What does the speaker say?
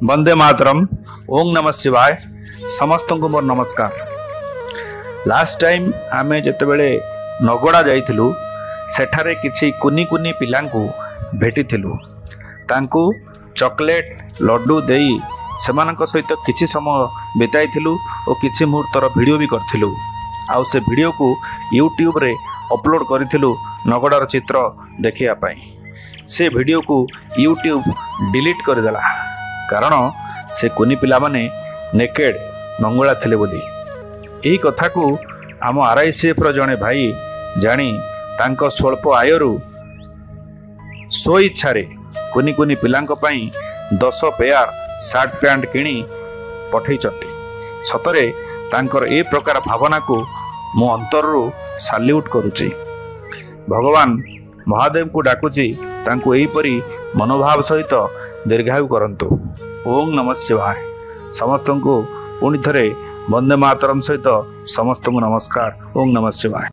वंदे मातरम। ओं नमः शिवाय। समस्त को मोर नमस्कार। लास्ट टाइम आमे जेतेबेले नगड़ा जाइथिलु सेठारे किछि कुनी कुनी पिलांकु भेटिथिलु। तांकु चॉकलेट लड्डू देई सेमानक सहित किछि समय बिताइथिलु और किछि मुहूर्तर वीडियो भी करथिलु। आउ से वीडियो को यूट्यूब रे अपलोड करिथिलु नगड़ार चित्र देखिया पाई। से वीडियो को यूट्यूब डिलीट करदेला कारण से कुनी पिला माने नेकेड नंगुला थिले बोली। एही कथा को आम आरआईसीएफ रो जणे भाई जानी तांको स्वल्प आयरु सो इच्छारे कुनी कुनी पिलांको पई 10 पेयर शर्ट पैंट किणी पठैचंती। सतरे तांकर ए प्रकार भावना को मो अंतररू साल्यूट करूची। भगवान महादेव को डाकुची तांको एहीपरि मनोभाव सहित दीर्घायु करंतु। ओं नमः शिवाय। समस्त को पुणी थरे वंदे मातरम सहित समस्त को नमस्कार। ओं नमः शिवाय।